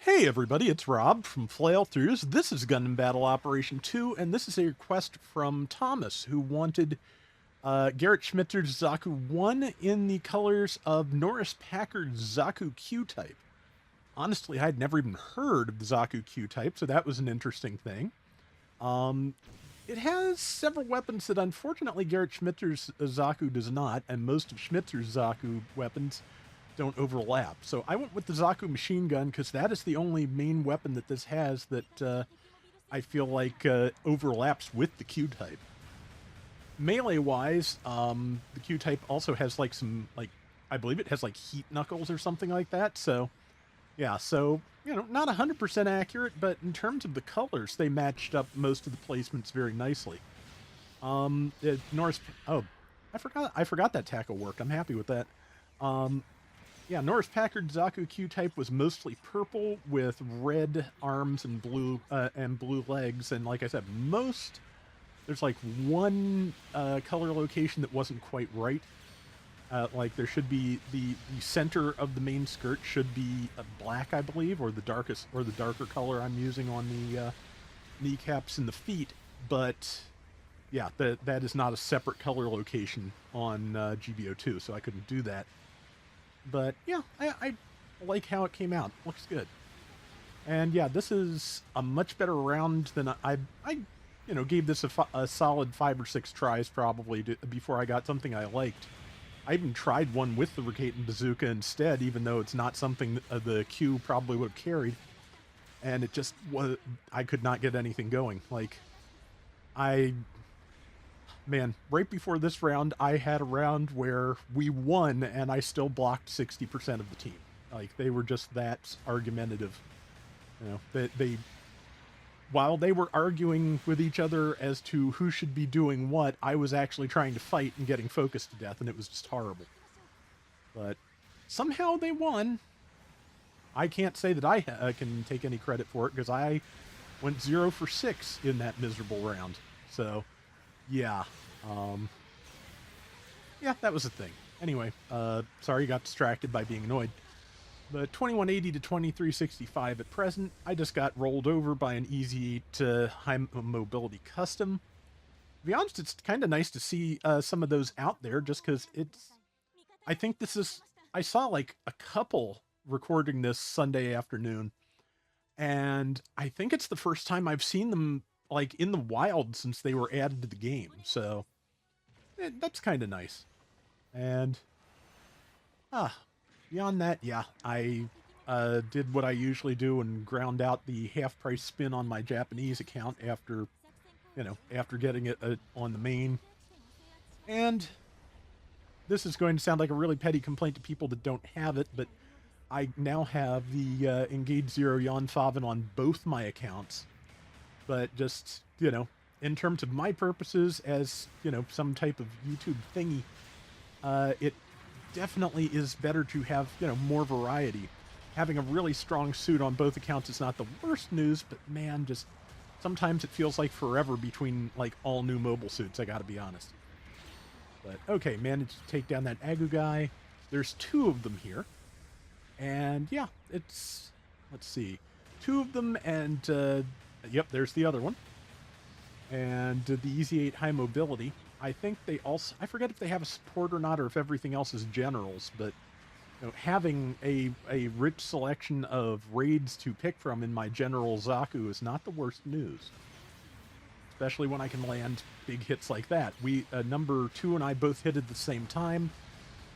Hey everybody, it's Rob from Flailthroughs. This is Gundam Battle Operation 2, and this is a request from Thomas, who wanted Garrett Schmitzer's Zaku 1 in the colors of Norris Packard's Zaku Q-Type. Honestly, I'd never even heard of the Zaku Q-Type, so that was an interesting thing. It has several weapons that unfortunately Garrett Schmitzer's Zaku does not, and most of Schmitzer's Zaku weapons don't overlap. So I went with the Zaku machine gun because that is the only main weapon that this has that I feel like overlaps with the Q-type. Melee-wise, the Q-type also has like some, I believe it has like heat knuckles or something like that. So, yeah, so, not 100% accurate, but in terms of the colors, they matched up most of the placements very nicely. Norris, oh, I forgot that tackle worked. I'm happy with that. Yeah, Norris Packard Zaku Q-Type was mostly purple with red arms and blue legs, and like I said, there's like one color location that wasn't quite right. Like there should be the center of the main skirt should be black, I believe, or the darker color I'm using on the kneecaps and the feet, but yeah, that is not a separate color location on GBO2, so I couldn't do that. But yeah, I like how it came out. Looks good. And yeah, this is a much better round than I gave this a solid 5 or 6 tries probably before I got something I liked. I even tried one with the Rikaten Bazooka instead, even though it's not something the Q probably would have carried. And it just was, I could not get anything going. Like, man, right before this round, I had a round where we won and I still blocked 60% of the team. Like, they were just that argumentative. They while they were arguing with each other as to who should be doing what, I was actually trying to fight and getting focused to death, and it was just horrible. But somehow they won. I can't say that I can take any credit for it, because I went 0 for 6 in that miserable round. So, yeah. Yeah, that was a thing. Anyway, sorry you got distracted by being annoyed. But 2180 to 2365 at present. I just got rolled over by an Easy 8 high mobility custom. To be honest, it's kind of nice to see some of those out there, just because I think I saw like a couple recording this Sunday afternoon, and I think it's the first time I've seen them like in the wild since they were added to the game. So that's kind of nice. And beyond that, yeah, I did what I usually do and ground out the half price spin on my Japanese account after getting it on the main. And this is going to sound like a really petty complaint to people that don't have it, but I now have the Engage Zero Yon Faven on both my accounts. But just, in terms of my purposes as, some type of YouTube thingy, it definitely is better to have, more variety. Having a really strong suit on both accounts is not the worst news, but man, just sometimes it feels like forever between, like, all new mobile suits, I gotta be honest. But, okay, managed to take down that Agu guy. There's 2 of them here. And, yeah, let's see. 2 of them, and, yep, there's the other one. And the Easy 8 high mobility. I think they also, I forget if they have a support or not, or if everything else is generals, but having a rich selection of raids to pick from in my general Zaku is not the worst news. Especially when I can land big hits like that. Number 2 and I both hit at the same time,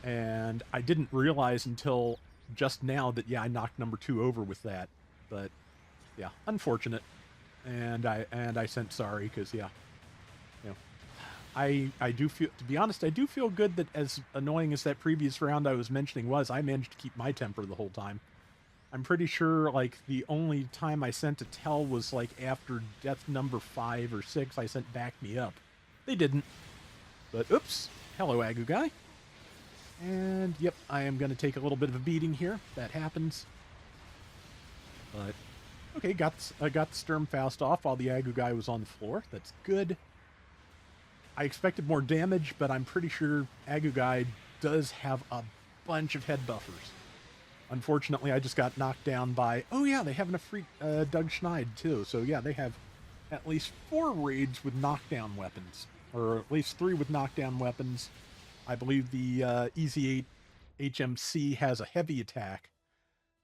and I didn't realize until just now that, yeah, I knocked number 2 over with that. But, yeah, unfortunate. And I sent sorry, because, yeah, I do feel, to be honest, I do feel good that as annoying as that previous round I was mentioning was, I managed to keep my temper the whole time. I'm pretty sure, like, the only time I sent a tell was, like, after death number 5 or 6, I sent back me up. They didn't. But, oops. Hello, Agu guy. And, yep, I am going to take a little bit of a beating here. That happens. But, okay, got the Sturmfaust off while the Agu guy was on the floor. That's good. I expected more damage, but I'm pretty sure Agu guy does have a bunch of head buffers. Unfortunately, I just got knocked down by... Oh, yeah, they have a freak Doug Schneid, too. So, yeah, they have at least 4 raids with knockdown weapons. Or at least 3 with knockdown weapons. I believe the Easy 8 HMC has a heavy attack.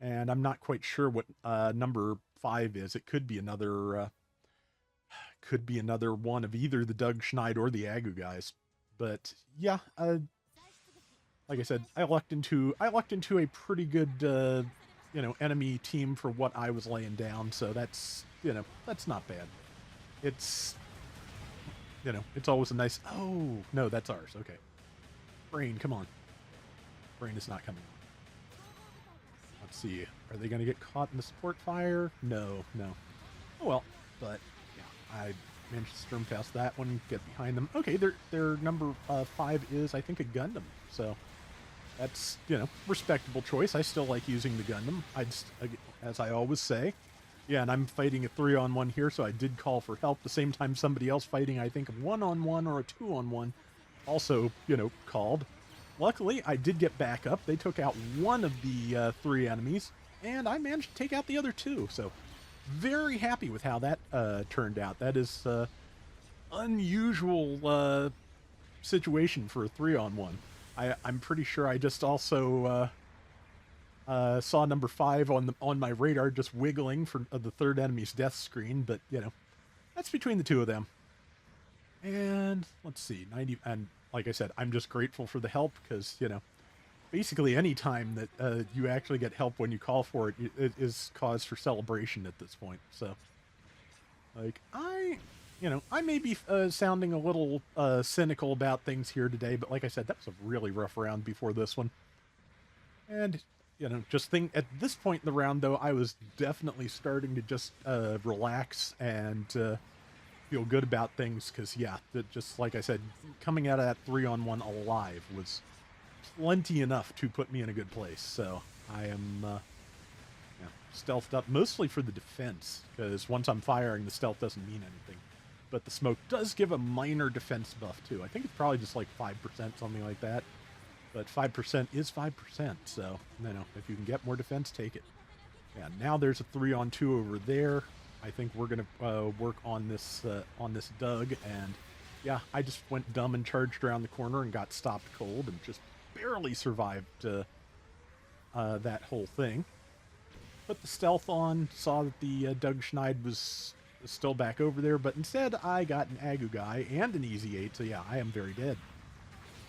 And I'm not quite sure what number 5 is. It could be another... could be another one of either the Doug Schneid or the Agu guys. But, yeah, like I said, I lucked into a pretty good, enemy team for what I was laying down. So that's not bad. It's, it's always a nice. Oh no, that's ours. Okay, brain, come on. Brain is not coming. Let's see. Are they going to get caught in the support fire? No. Oh well, but yeah, I managed to storm past that one, get behind them. Okay, their number 5 is, I think, a Gundam. So that's, respectable choice. I still like using the Gundam. As I always say. Yeah, and I'm fighting a 3-on-1 here, so I did call for help. The same time somebody else fighting, I think, a 1-on-1 or a 2-on-1 also, called. Luckily, I did get back up. They took out one of the 3 enemies, and I managed to take out the other 2. So, very happy with how that turned out. That is unusual situation for a 3-on-1. I'm pretty sure I just also saw number 5 on my radar just wiggling for the 3rd enemy's death screen, but that's between the 2 of them. And let's see, 90. And like I said, I'm just grateful for the help because basically any time that you actually get help when you call for it, it is cause for celebration at this point. So, like I may be sounding a little cynical about things here today, but like I said, that was a really rough round before this one. And, just at this point in the round, though, I was definitely starting to just relax and feel good about things because, yeah, just like I said, coming out of that 3-on-1 alive was plenty enough to put me in a good place. So I am stealthed up mostly for the defense because once I'm firing, the stealth doesn't mean anything. But the smoke does give a minor defense buff, too. I think it's probably just like 5%, something like that. But 5% is 5%, so, if you can get more defense, take it. Yeah, now there's a 3-on-2 over there. I think we're going to work on this Doug, and yeah, I just went dumb and charged around the corner and got stopped cold and just barely survived that whole thing. Put the stealth on, saw that the Doug Schneid was still back over there, but instead I got an Agu guy and an Easy 8, so yeah, I am very dead.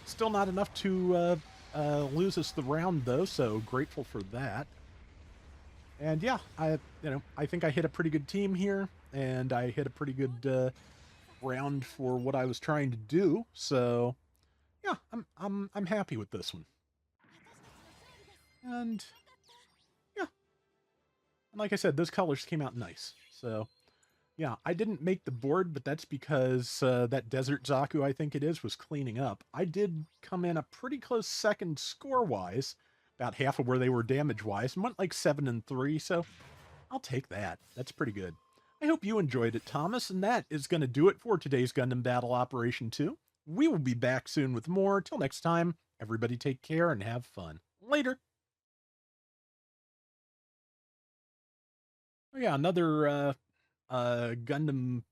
Still not enough to lose us the round, though, so grateful for that. And yeah, I think I hit a pretty good team here, and I hit a pretty good round for what I was trying to do. So yeah, I'm happy with this one. And yeah, and like I said, those colors came out nice. So yeah, I didn't make the board, but that's because that Desert Zaku, I think it is, was cleaning up. I did come in a pretty close second score-wise, about half of where they were damage-wise, and went like 7-3, so I'll take that. That's pretty good. I hope you enjoyed it, Thomas, and that is going to do it for today's Gundam Battle Operation 2. We will be back soon with more. Till next time, everybody take care and have fun. Later! Oh yeah, another Gundam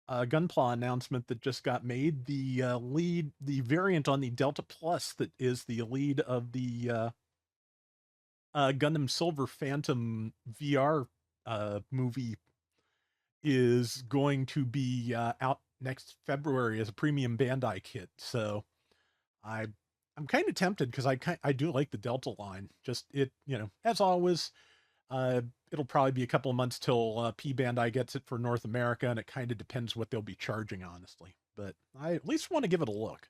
gunpla announcement that just got made. The variant on the Delta Plus that is the lead of the Gundam Silver Phantom VR movie is going to be out next February as a premium Bandai kit. So I'm kind of tempted because I do like the Delta line. Just as always. It'll probably be a couple of months till P Bandai gets it for North America, and it kind of depends what they'll be charging, honestly. But I at least want to give it a look.